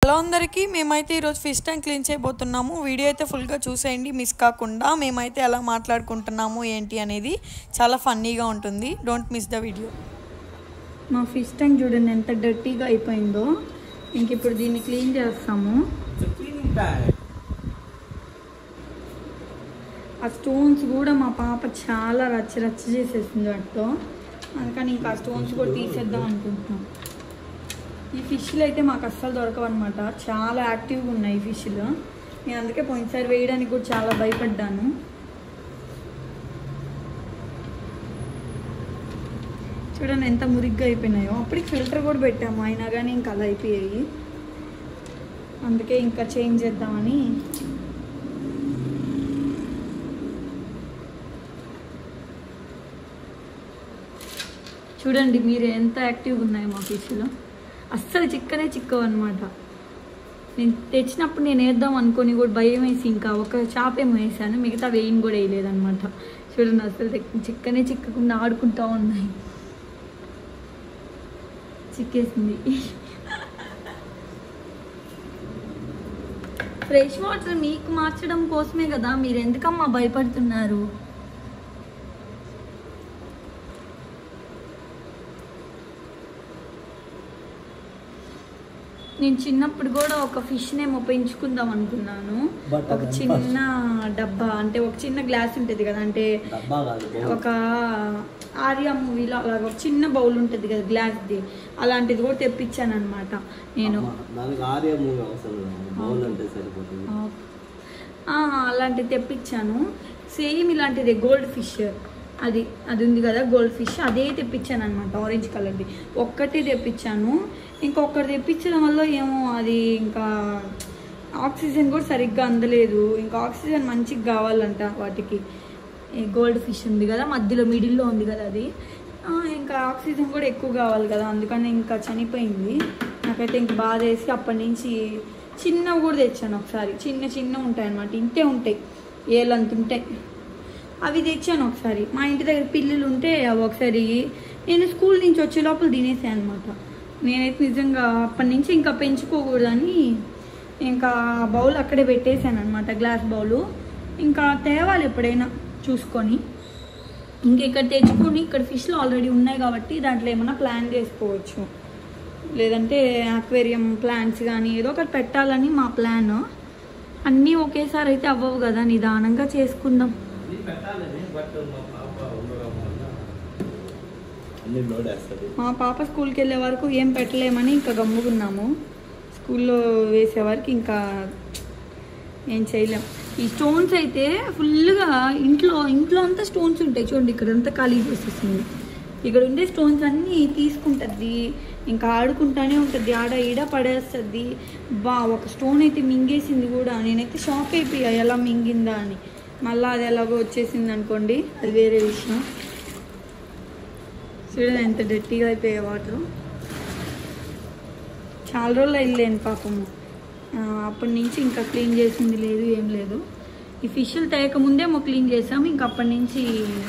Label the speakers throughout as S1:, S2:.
S1: Hello అందరికీ మేమైతే ఈరోజు ఫిష్ ట్యాంక్ క్లీన్ చేయబోతున్నాము. వీడియో అయితే ఫుల్గా చూసేయండి మిస్ కాకుండా. మేమైతే ఎలా మాట్లాడుకుంటున్నాము ఏంటి అనేది చాలా ఫన్నీగా ఉంటుంది. Don't miss the video.
S2: మా ఫిష్ ట్యాంక్ చూడండి ఎంత డర్టీగా అయిపోయిందో. ఇంక ఇప్పుడు దీన్ని క్లీన్ చేస్తాము. ఆ స్టోన్స్ కూడా మా పాప చాలా రచ్చ చేసేసింది వాటితో. అందుకని ఇంకా ఆ స్టోన్స్ కూడా తీసేద్దాం అనుకుంటున్నాం. ఈ ఫిష్లు అయితే మాకు అస్సలు దొరకవు అనమాట. చాలా యాక్టివ్గా ఉన్నాయి ఈ ఫిష్లు. నేను అందుకే పోయినసారి వేయడానికి కూడా చాలా భయపడ్డాను. చూడండి ఎంత మురిగ్గా అయిపోయినాయో. అప్పటికి ఫిల్టర్ కూడా పెట్టాము, అయినా కానీ ఇంకా అలా అయిపోయాయి. అందుకే ఇంకా చేంజ్ చేద్దామని. చూడండి మీరు ఎంత యాక్టివ్గా ఉన్నాయో మా ఫిష్లు. అస్సలు చిక్కవు అనమాట. నేను తెచ్చినప్పుడు నేను వేద్దాం అనుకొని కూడా భయం వేసి ఇంకా ఒక చేప ఏమో వేసాను, మిగతా వేయిని కూడా వేయలేదనమాట. చూడండి అసలు చిక్కకుండా ఆడుకుంటూ ఉన్నాయి. చిక్కేసింది. ఫ్రెష్ వాటర్ మీకు మార్చడం కోసమే కదా, మీరు ఎందుకమ్మా భయపడుతున్నారు? నేను చిన్నప్పుడు కూడా ఒక ఫిష్నేమో పెంచుకుందాం అనుకున్నాను. ఒక చిన్న డబ్బా, అంటే ఒక చిన్న గ్లాస్ ఉంటుంది కదా, అంటే ఒక ఆర్యా మూవీలో అలాగ ఒక చిన్న బౌల్ ఉంటుంది కదా గ్లాస్ది, అలాంటిది కూడా తెప్పించాను అనమాట నేను. అలాంటిది తెప్పించాను. సేమ్ ఇలాంటిది గోల్డ్ ఫిష్, అది ఉంది కదా గోల్డ్ ఫిష్, అదే తెప్పించాను అనమాట. ఆరెంజ్ కలర్ది ఒక్కటే తెప్పించాను. ఇంకొకటి తెప్పించడం వల్ల ఏమో అది ఇంకా ఆక్సిజన్ కూడా సరిగ్గా అందలేదు. ఇంకా ఆక్సిజన్ మంచిగా కావాలంట వాటికి. గోల్డ్ ఫిష్ ఉంది కదా మధ్యలో మిడిల్లో ఉంది కదా, అది ఇంకా ఆక్సిజన్ కూడా ఎక్కువ కావాలి కదా, అందుకని ఇంకా చనిపోయింది. నాకైతే ఇంక బాధ వేసి అప్పటి నుంచి చిన్నవి కూడా తెచ్చాను. ఒకసారి చిన్న ఉంటాయి అన్నమాట, ఇంతే ఉంటాయి, ఏళ్ళంత ఉంటాయి. అవి తెచ్చాను ఒకసారి. మా ఇంటి దగ్గర పిల్లులు ఉంటే అవి ఒకసారి నేను స్కూల్ నుంచి వచ్చే లోపల తినేసాను అనమాట. నేనైతే నిజంగా అప్పటి నుంచి ఇంకా పెంచుకోకూడదని ఇంకా బౌల్ అక్కడే పెట్టేశాను అనమాట, గ్లాస్ బౌలు. ఇంకా తేవాలి ఎప్పుడైనా చూసుకొని. ఇక్కడ తెచ్చుకొని ఇక్కడ ఫిష్లు ఆల్రెడీ ఉన్నాయి కాబట్టి దాంట్లో ఏమైనా ప్లాన్ చేసుకోవచ్చు, లేదంటే అక్వేరియం ప్లాంట్స్ కానీ ఏదో ఒకటి పెట్టాలని మా ప్లాన్. అన్నీ ఒకేసారి అయితే అవ్వవు కదా, నిదానంగా చేసుకుందాం. మా పాప స్కూల్కి వెళ్ళే వరకు ఏం పెట్టలేమని ఇంకా గమ్ముకున్నాము. స్కూల్లో వేసే వరకు ఇంకా ఏం చేయలేం. ఈ స్టోన్స్ అయితే ఫుల్గా ఇంట్లో అంతా స్టోన్స్ ఉంటాయి. చూడండి ఇక్కడంతా ఖాళీ చేసేస్తుంది. ఇక్కడ ఉండే స్టోన్స్ అన్నీ తీసుకుంటుంది, ఇంకా ఆడుకుంటానే ఉంటుంది, ఆడ ఈడ పడేస్తుంది. ఒక స్టోన్ అయితే మింగేసింది కూడా. నేనైతే షాక్ అయిపోయా ఎలా మింగిందా అని. మళ్ళీ అది ఎలాగో వచ్చేసింది అనుకోండి, అది వేరే విషయం. చూడండి ఎంత డర్టీగా అయిపోయాయి వాటర్. చాలా రోజులు వెళ్ళలేను పాపము. అప్పటి నుంచి ఇంకా క్లీన్ చేసింది లేదు, ఏం లేదు. ఈ ఫిష్లు తేయకముందేమో క్లీన్ చేసాము, ఇంకా అప్పటి నుంచి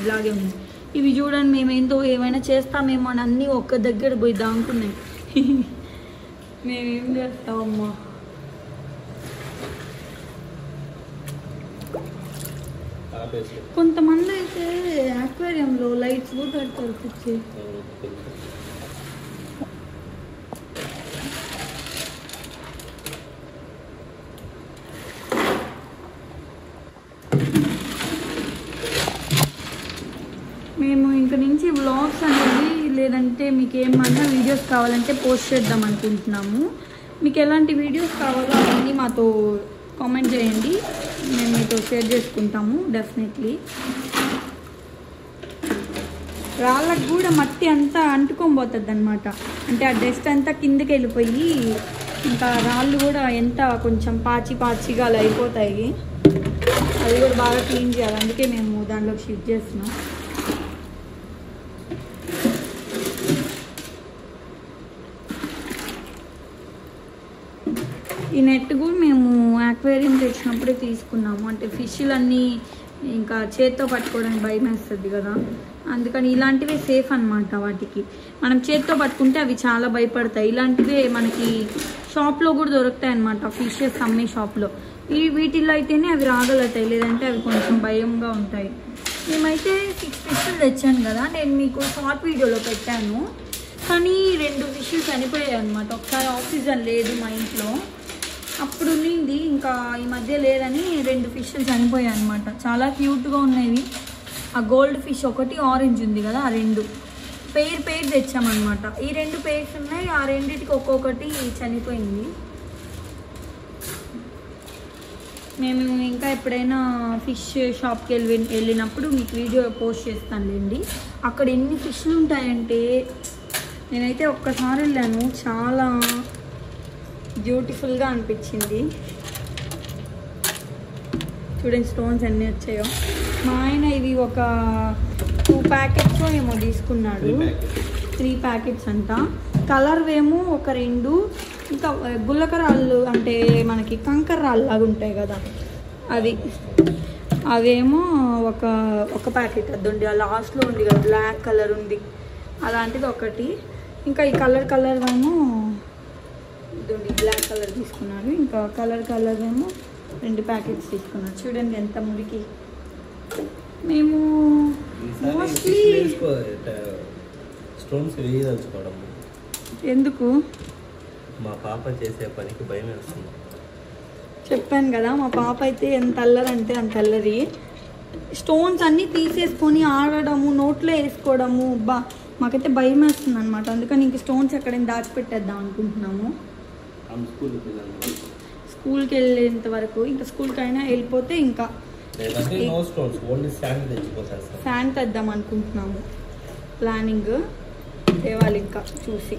S2: ఇలాగే ఉంది. ఇవి చూడండి మేమేందో ఏమైనా చేస్తామేమో అని అన్నీ ఒక్క దగ్గర పోయి దాంకున్నాయి. మేమేం చేస్తామమ్మా. కొంతమంది అయితే అక్వేరియంలో లైట్స్ కూడా పెడతారు పిచ్చి. మేము ఇంక నుంచి వ్లాగ్స్ అనేది లేదంటే మీకు ఏమన్నా వీడియోస్ కావాలంటే పోస్ట్ చేద్దాం అనుకుంటున్నాము. మీకు ఎలాంటి వీడియోస్ కావాలో అవన్నీ మాతో కామెంట్ చేయండి, మేము మీతో షేర్ చేసుకుంటాము డెఫినెట్లీ. రాళ్ళకు కూడా మట్టి అంతా అంటుకొని పోతుంది అనమాట. అంటే ఆ డస్ట్ అంతా కిందకి వెళ్ళిపోయి ఇంకా రాళ్ళు కూడా ఎంత కొంచెం పాచిగా అలా అయిపోతాయి. అది కూడా బాగా క్లీన్ చేయాలి, అందుకే మేము దాంట్లోకి షిఫ్ట్ చేస్తున్నాం. ఈ నెట్ కూడా మేము అక్వేరియం తెచ్చినప్పుడే తీసుకున్నాము. అంటే ఫిష్లన్నీ ఇంకా చేత్తో పట్టుకోవడానికి భయం వేస్తుంది కదా, అందుకని ఇలాంటివే సేఫ్ అన్నమాట. వాటికి మనం చేత్తో పట్టుకుంటే అవి చాలా భయపడతాయి. ఇలాంటివే మనకి షాప్లో కూడా దొరుకుతాయి అన్నమాట, ఫిషెస్ అమ్మే షాప్లో. వీటిల్లో అయితేనే అవి రాగలుగుతాయి, లేదంటే అవి కొంచెం భయంగా ఉంటాయి. మేమైతే 6 ఫిష్లు తెచ్చాను కదా, నేను మీకు షార్ట్ వీడియోలో పెట్టాను. కానీ 2 ఫిష్లు చనిపోయాయి అనమాట. ఒకసారి ఆక్సిజన్ లేదు మా ఇంట్లో, అప్పుడు ఉన్నింది, ఇంకా ఈ మధ్య లేదని 2 ఫిష్లు చనిపోయాయి అనమాట. చాలా క్యూట్గా ఉన్నాయి. ఆ గోల్డ్ ఫిష్ ఒకటి, ఆరెంజ్ ఉంది కదా, ఆ 2 పేర్ తెచ్చామన్నమాట. ఈ 2 పేర్స్ ఉన్నాయి, ఆ రెండింటికి ఒక్కొక్కటి చనిపోయింది. మేము ఇంకా ఎప్పుడైనా ఫిష్ షాప్కి వెళ్ళినప్పుడు మీకు వీడియో పోస్ట్ చేస్తానులేండి. అక్కడ ఎన్ని ఫిష్లు ఉంటాయంటే, నేనైతే ఒక్కసారి వెళ్ళాను, చాలా బ్యూటిఫుల్గా అనిపించింది. చూడండి స్టోన్స్ ఎన్ని వచ్చాయో. మా ఆయన ఇవి ఒక 2 ప్యాకెట్స్ ఏమో తీసుకున్నాడు, 3 ప్యాకెట్స్ అంట. కలర్ ఏమో ఒక 2, ఇంకా గుల్లకరాళ్ళు అంటే మనకి కంకర రాళ్ళు లాగా ఉంటాయి కదా, అవేమో ఒక ప్యాకెట్. అద్దండి ఆ లాస్ట్లో ఉంది కదా, బ్లాక్ కలర్ ఉంది, అలాంటిది ఒకటి. ఇంకా ఈ కలర్ ఏమో ఇదండి, బ్లాక్ కలర్ తీసుకున్నాను. ఇంకా కలర్ ఏమో 2 ప్యాకెట్స్ తీసుకున్నాను. చూడండి ఎంత మురికి. మేము మోస్ట్లీ
S3: స్టోన్స్ వేయదలుచుకోవడం
S2: ఎందుకు,
S3: మా పాప చేసే పనికి భయం వేస్తుంది.
S2: చెప్పాను కదా, మా పాప అయితే ఎంత అల్లరంటే అంత అల్లరి. స్టోన్స్ అన్నీ తీసేసుకొని ఆడడము, నోట్లో వేసుకోవడము, మాకైతే భయం వేస్తుంది అనమాట. అందుకని ఇంక స్టోన్స్ ఎక్కడైనా దాచిపెట్టేద్దాం అనుకుంటున్నాము. స్కూల్కి వెళ్ళేంత వరకు, ఇంకా స్కూల్కి అయినా వెళ్ళిపోతే ఇంకా శాండ్ తెద్దాం అనుకుంటున్నాము. ప్లానింగ్ తేవాలి ఇంకా చూసి.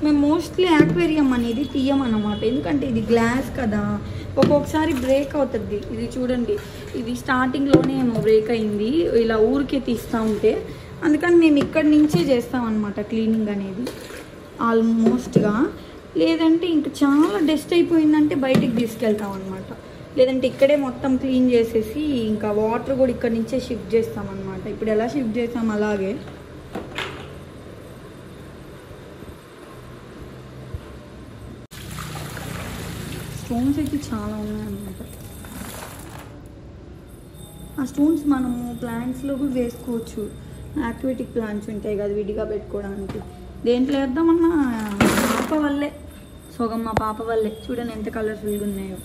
S2: మేము మోస్ట్లీ యాక్వేరియం అనేది తీయమన్నమాట, ఎందుకంటే ఇది గ్లాస్ కదా, ఒక్కొక్కసారి బ్రేక్ అవుతుంది. ఇది చూడండి, ఇది స్టార్టింగ్లోనే ఏమో బ్రేక్ అయింది, ఇలా ఊరికే తీస్తూ ఉంటే. అందుకని మేము ఇక్కడి నుంచే చేస్తామన్నమాట క్లీనింగ్ అనేది ఆల్మోస్ట్గా. లేదంటే ఇంకా చాలా డస్ట్ అయిపోయిందంటే బయటికి తీసుకెళ్తాం అనమాట. లేదంటే ఇక్కడే మొత్తం క్లీన్ చేసేసి ఇంకా వాటర్ కూడా ఇక్కడి నుంచే షిఫ్ట్ చేస్తామన్నమాట. ఇప్పుడు ఎలా షిఫ్ట్ చేస్తాం అలాగే. స్టోన్స్ అయితే చాలా ఉన్నాయన్నమాట. ఆ స్టోన్స్ మనము ప్లాంట్స్లో కూడా వేసుకోవచ్చు. యాక్వేటిక్ ప్లాంట్స్ ఉంటాయి కదా విడిగా పెట్టుకోవడానికి, దేంట్లో వేద్దామన్నా పాప వల్లే, సగం మా పాప వల్లే. చూడండి ఎంత కలర్ఫుల్గా ఉన్నాయో.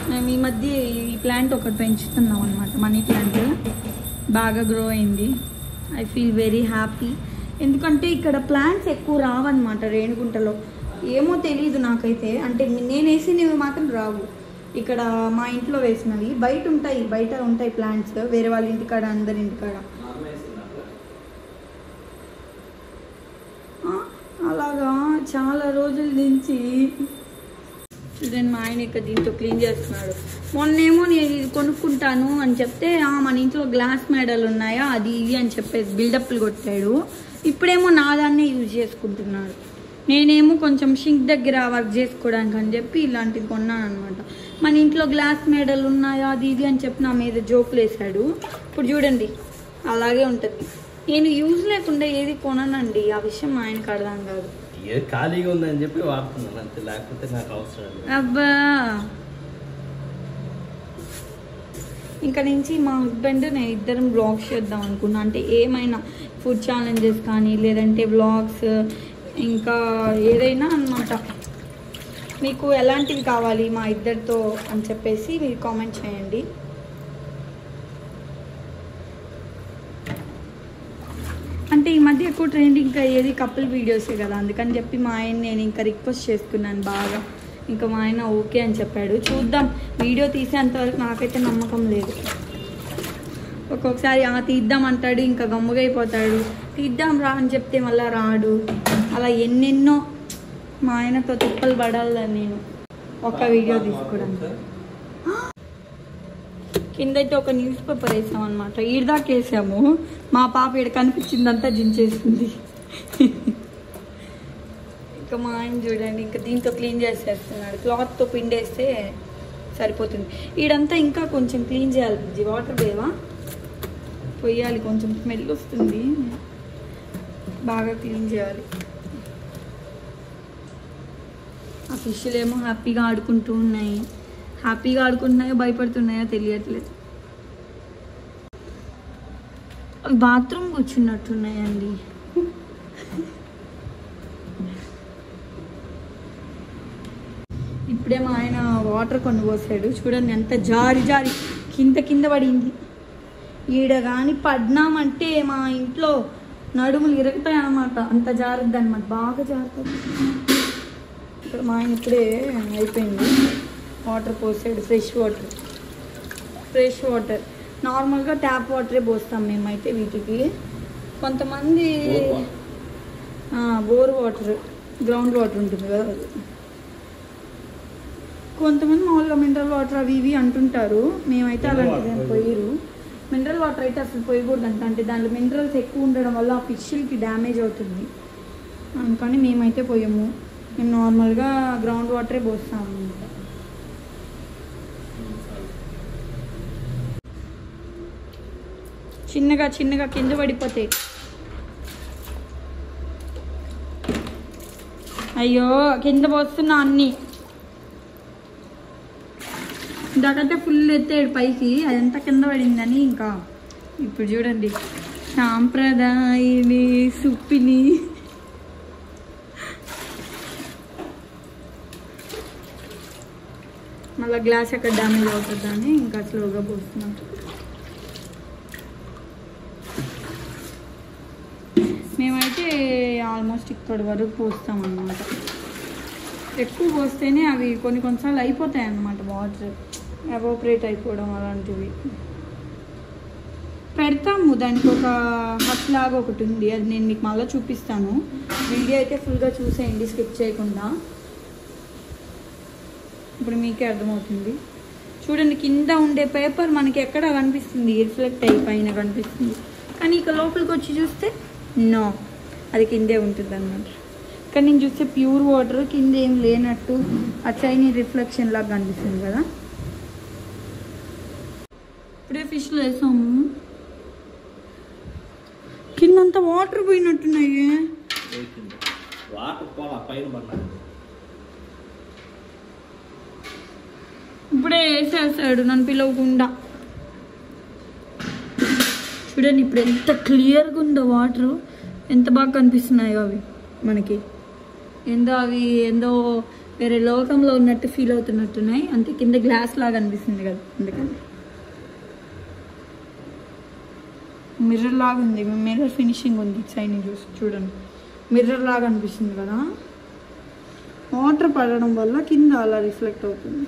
S2: మేము ఈ మధ్య ఈ ప్లాంట్ ఒకటి పెంచుతున్నాం అనమాట, మనీ ప్లాంట్. బాగా గ్రో అయింది. I feel very happy. ఎందుకంటే ఇక్కడ ప్లాంట్స్ ఎక్కువ రావన్నమాట రేణిగుంటలో. ఏమో తెలీదు నాకైతే, అంటే నేను వేసినవి మాత్రం రావు. ఇక్కడ మా ఇంట్లో వేసినవి బయట ఉంటాయి ప్లాంట్స్, వేరే వాళ్ళ ఇంటికాడ, అందరి ఇంటికాడ. అలాగా చాలా రోజుల నుంచి. చూడండి మా ఆయన ఇక్కడ దీంతో క్లీన్ చేస్తున్నాడు. మొన్నేమో నేను ఇది కొనుక్కుంటాను అని చెప్తే, మన ఇంట్లో గ్లాస్ మెడల్ ఉన్నాయా అది ఇది అని చెప్పేసి బిల్డప్లు కొట్టాడు. ఇప్పుడేమో నా దాన్నే యూజ్ చేసుకుంటున్నాడు. నేనేమో కొంచెం షింక్ దగ్గర వర్క్ చేసుకోవడానికి అని చెప్పి ఇలాంటిది కొన్నాను అనమాట. మన ఇంట్లో గ్లాస్ మెడల్ ఉన్నాయా అది ఇది అని చెప్పి నా మీద జోకులు వేసాడు. ఇప్పుడు చూడండి అలాగే ఉంటుంది. నేను యూజ్ లేకుండా ఏది కొననండి, ఆ విషయం మా ఆయనకు అర్థం కాదు.
S3: ఖాళీగా ఉందని చెప్పి వాడుతున్నాను అంతే, లేకపోతే నాకు అవసరం.
S2: అబ్బా ఇంకా నుంచి మా హస్బెండ్ నేను ఇద్దరం బ్లాగ్స్ చేద్దాం అనుకున్నా. అంటే ఏమైనా ఫుడ్ ఛాలెంజెస్ కానీ, లేదంటే బ్లాగ్స్, ఇంకా ఏదైనా అన్నమాట. మీకు ఎలాంటివి కావాలి మా ఇద్దరితో అని చెప్పేసి మీరు కామెంట్ చేయండి. అంటే ఈ మధ్య ఎక్కువ ట్రెండింగ్ అయ్యేది కపుల్ వీడియోసే కదా, అందుకని చెప్పి మా ఆయన నేను ఇంకా రిక్వెస్ట్ చేసుకున్నాను బాగా. ఇంకా మా ఆయన ఓకే అని చెప్పాడు. చూద్దాం, వీడియో తీసేంతవరకు నాకైతే నమ్మకం లేదు. ఒక్కొక్కసారి తీద్దాం అంటాడు, ఇంకా గమ్ముగా అయిపోతాడు. తీద్దాం రా అని చెప్తే మళ్ళీ రాడు. అలా ఎన్నెన్నో మా ఆయనతో తిప్పలు పడాలని నేను ఒక వీడియో తీసుకోవడానికి. కిందైతే ఒక న్యూస్ పేపర్ వేసామన్నమాట, ఈడదాకా వేసాము. మా పాప ఈడ కనిపించిందంతా జించేస్తుంది. ఇంకా మా ఆయన చూడండి ఇంకా దీంతో క్లీన్ చేసేస్తున్నాడు. క్లాత్తో పిండేస్తే సరిపోతుంది. ఈడంతా ఇంకా కొంచెం క్లీన్ చేయాలి. వాటర్ దేవా కొయ్యాలి, కొంచెం స్మెల్ వస్తుంది, బాగా క్లీన్ చేయాలి. ఆ ఫిష్లు ఏమో హ్యాపీగా ఆడుకుంటూ ఉన్నాయి. హ్యాపీగా ఆడుకుంటున్నాయో భయపడుతున్నాయో తెలియట్లేదు. బాత్రూమ్ కూర్చున్నట్టున్నాయండి. ఇప్పుడే మా ఆయన వాటర్ కొన్ని పోసాడు. చూడండి ఎంత జారి జారి కింద పడింది. ఈడ కానీ పడినామంటే మా ఇంట్లో నడుములు ఇరుగుతాయి అన్నమాట. అంత జారుద్ది అనమాట, బాగా జారుతుంది. ఇక్కడ మా ఆయన ఇప్పుడే అయిపోయింది, వాటర్ పోసాడు. ఫ్రెష్ వాటర్ నార్మల్గా ట్యాప్ వాటరే పోస్తాం మేమైతే వీటికి. కొంతమంది బోర్ వాటర్, గ్రౌండ్ వాటర్ ఉంటుంది కదా, కొంతమంది మామూలుగా మినరల్ వాటర్ అవి ఇవి అంటుంటారు. మేమైతే అలాంటిది పోయిరు. మినరల్ వాటర్ అయితే అసలు పోయకూడదు అంటే దాంట్లో మినరల్స్ ఎక్కువ ఉండడం వల్ల ఆ ఫిష్లకి డ్యామేజ్ అవుతుంది. అందుకని మేమైతే పోయాము. మేము నార్మల్గా గ్రౌండ్ వాటరే పోస్తాము అనమాట. చిన్నగా కింద పడిపోతాయి. అయ్యో కింద పోస్తున్నా అన్నీ. ఇందాకంటే ఫుల్ ఎత్తాడు పైకి, అదంతా కింద పడిందని. ఇంకా ఇప్పుడు చూడండి, సాంప్రదాయిని సుప్పిని మళ్ళీ గ్లాస్ ఎక్కడ డ్యామేజ్ అవుతుందని ఇంకా స్లోగా పోస్తున్నాం. మేమైతే ఆల్మోస్ట్ ఇక్కడ వరకు పోస్తాం అన్నమాట. ఎక్కువ పోస్తేనే అవి కొన్నిసార్లు అయిపోతాయి అన్నమాట, వాటర్ ఎవాపరేట్ అయిపోవడం అలాంటివి. పెడతాము దానికి ఒక హట్ లాగా ఒకటి ఉంది, అది నేను మీకు మళ్ళీ చూపిస్తాను. వీడియో అయితే ఫుల్గా చూసేయండి స్కిప్ చేయకుండా, ఇప్పుడు మీకే అర్థమవుతుంది. చూడండి కింద ఉండే పేపర్ మనకి ఎక్కడ కనిపిస్తుంది, రిఫ్లెక్ట్ అయ్యి పైన కనిపిస్తుంది. కానీ ఇక లోపలికి వచ్చి చూస్తే నో, అది కిందే ఉంటుంది అన్నమాట. కానీ నేను చూస్తే ప్యూర్ వాటర్ కింద ఏం లేనట్టు ఆ చైనీ రిఫ్లెక్షన్ లాగా కనిపిస్తుంది కదా. ఇప్పుడే ఫిష్లు వేసాము, కిందంతా వాటర్ పోయినట్టున్నాయి. ఇప్పుడే వేసేసాడు నన్ను పిలవకుండా. చూడండి ఇప్పుడు ఎంత క్లియర్గా ఉందో వాటర్, ఎంత బాగా కనిపిస్తున్నాయో అవి మనకి. ఏందో వేరే లోకంలో ఉన్నట్టు ఫీల్ అవుతున్నట్టున్నాయి. అంతే కింద గ్లాస్ లాగా అనిపిస్తుంది కదా, అందుకని మిర్రర్ లాగా ఉంది. మిర్రర్ ఫినిషింగ్ ఉంది సైడ్ చూసి చూడండి, మిర్రర్ లాగా అనిపిస్తుంది కదా. వాటర్ పడడం వల్ల కింద అలా రిఫ్లెక్ట్ అవుతుంది.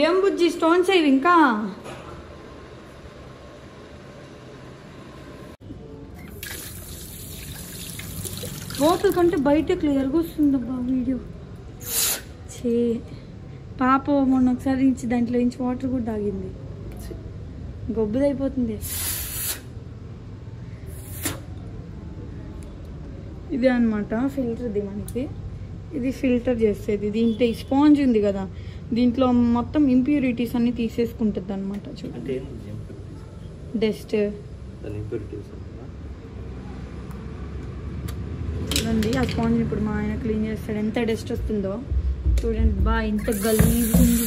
S2: ఏం బుజ్జి స్టోన్స్ అవి ఇంకా లోపల కంటే బయట క్లియర్గా వస్తుందబ్బా వీడియో. చే పాప మొన్న ఒకసారి నుంచి దాంట్లో నుంచి వాటర్ కూడా తాగింది, గొబ్బుదైపోతుంది. ఇదే అనమాట ఫిల్టర్ది మనకి, ఇది ఫిల్టర్ చేసేది. దీంట్లో ఈ స్పాంజ్ ఉంది కదా, దీంట్లో మొత్తం ఇంప్యూరిటీస్ అన్ని తీసేసుకుంటుంది అనమాట. చూడండి డస్ట్, చూడండి ఆ స్పాంజ్ ఇప్పుడు మా ఆయన క్లీన్ చేస్తాడు. ఎంత డస్ట్ వస్తుందో చూడండి, బా ఎంత గలీజ్ ఉంది.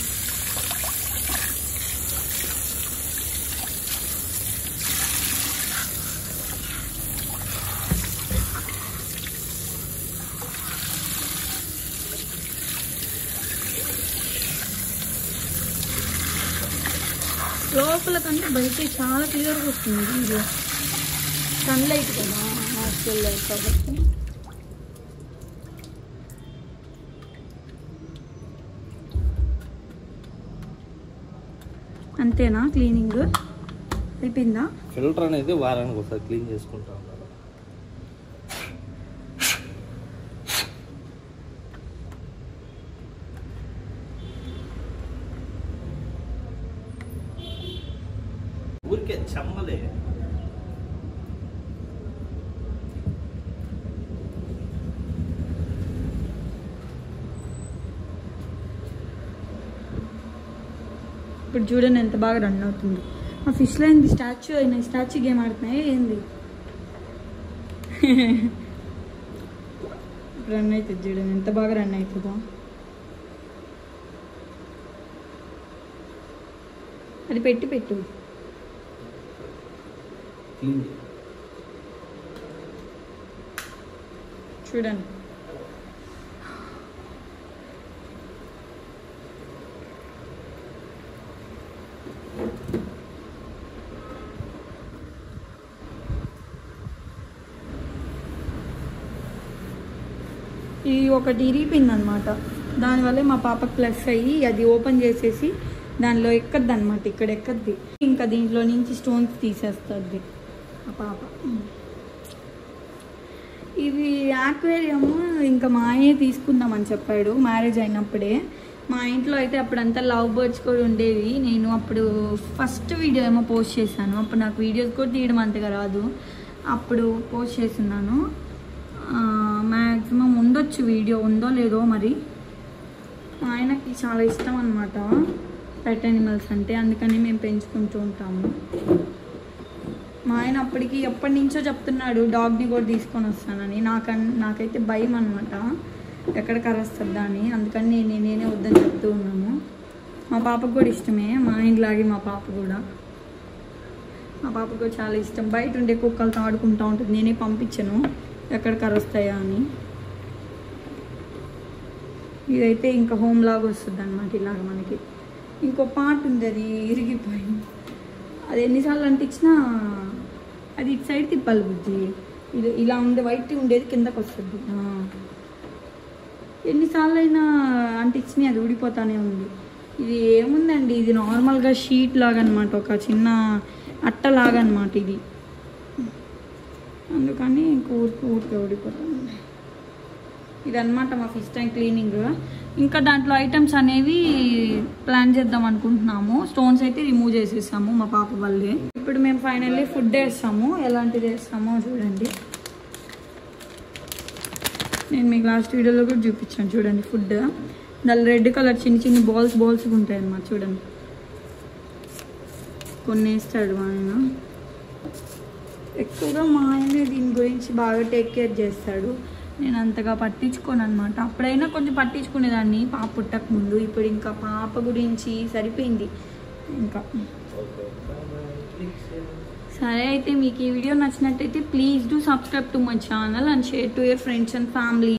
S2: లోపల కంటే బయట చాలా క్లియర్గా వస్తుంది. ఇది సన్లైట్ కదా, హాస్టల్ లైట్ కాబట్టి. అంతేనా క్లీనింగ్ అయిపోయిందా?
S3: ఫిల్టర్ అనేది వారానికి ఒకసారి క్లీన్ చేసుకుంటా ఉన్నారు. ఊరికే చెమ్మలే.
S2: ఇప్పుడు చూడండి ఎంత బాగా రన్ అవుతుంది. ఆ ఫిష్లో ఏంది స్టాచ్యూ అయినా స్టాచ్యూ గేమ్ ఆడుతున్నాయి ఏంది రన్ అవుతుంది చూడండి ఎంత బాగా రన్ అవుతుందో. అది పెట్టు చూడండి. ఇది ఒకటి ఇరిగిపోయింది అనమాట. దానివల్ల మా పాపకు ప్లస్ అయ్యి అది ఓపెన్ చేసేసి దానిలో ఎక్కద్ది అనమాట, ఇక్కడ ఎక్కద్ది. ఇంకా దీంట్లో నుంచి స్టోన్స్ తీసేస్తుంది మా పాప. ఇది యాక్వేరియం ఇంకా మా ఆయనే తీసుకుందామని చెప్పాడు మ్యారేజ్ అయినప్పుడే. మా ఇంట్లో అయితే అప్పుడంతా లవ్ బర్డ్స్ కూడా ఉండేవి. నేను అప్పుడు ఫస్ట్ వీడియో ఏమో పోస్ట్ చేశాను. అప్పుడు నాకు వీడియోస్ కూడా తీయడం అంతగా రాదు. అప్పుడు పోస్ట్ చేస్తున్నాను. మ్యాక్సిమం ఉండొచ్చు, వీడియో ఉందో లేదో మరి. ఆయనకి చాలా ఇష్టం అనమాట పెట్ యానిమల్స్ అంటే, అందుకని మేము పెంచుకుంటూ ఉంటాము. మా ఆయన అప్పటికి ఎప్పటి నుంచో చెప్తున్నాడు డాగ్ని కూడా తీసుకొని వస్తానని. నాకైతే భయం అనమాట ఎక్కడ కరుస్తుందా అని, అందుకని నేనే వద్దని చెప్తూ ఉన్నాను. మా పాపకు కూడా ఇష్టమే, మా ఆయనలాగే మా పాప కూడా చాలా ఇష్టం. బయట ఉండే కుక్కలతో ఆడుకుంటూ ఉంటుంది. నేనే పంపించను ఎక్కడ కరుస్తాయా అని. ఇదైతే ఇంకా హోమ్ లాగా వస్తుంది అనమాట. ఇలాగ మనకి ఇంకో పార్ట్ ఉంది, అది ఇరిగిపోయింది. అది ఎన్నిసార్లు అంటించినా అది ఇటు సైడ్ తిప్పాలి బుజ్జి. ఇది ఇలా ఉండే వైట్ ఉండేది కిందకు వస్తుంది. ఎన్నిసార్లు అయినా అంటించినా అది ఊడిపోతానే ఉంది. ఇది ఏముందండి, ఇది నార్మల్గా షీట్ లాగా అనమాట, ఒక చిన్న అట్టలాగా అనమాట ఇది. అందుకని ఊరికే ఊడిపోతాను. ఇదన్నమాట మా ఫిష్ ట్యాంక్ క్లీనింగ్. ఇంకా దాంట్లో ఐటమ్స్ అనేవి ప్లాన్ చేద్దాం అనుకుంటున్నాము. స్టోన్స్ అయితే రిమూవ్ చేసేసాము మా పాప వల్లే. ఇప్పుడు మేము ఫైనల్లీ ఫుడ్ వేస్తాము. ఎలాంటిది వేస్తామో చూడండి. నేను మీకు లాస్ట్ వీడియోలో కూడా చూపించాను చూడండి ఫుడ్. దాని రెడ్ కలర్ చిన్న బాల్స్ ఉంటాయి అన్నమాట. చూడండి కొన్ని వేస్తాడు మా ఆయన. ఎక్కువగా మా ఆయన దీని గురించి బాగా టేక్ కేర్ చేస్తాడు. నేను అంతగా పట్టించుకోను అనమాట. అప్పుడైనా కొంచెం పట్టించుకునేదాన్ని పాప పుట్టక ముందు. ఇప్పుడు ఇంకా పాప గురించి సరిపోయింది ఇంకా. సరే అయితే మీకు ఈ వీడియో నచ్చినట్టయితే please do subscribe to my channel and share to your friends and family.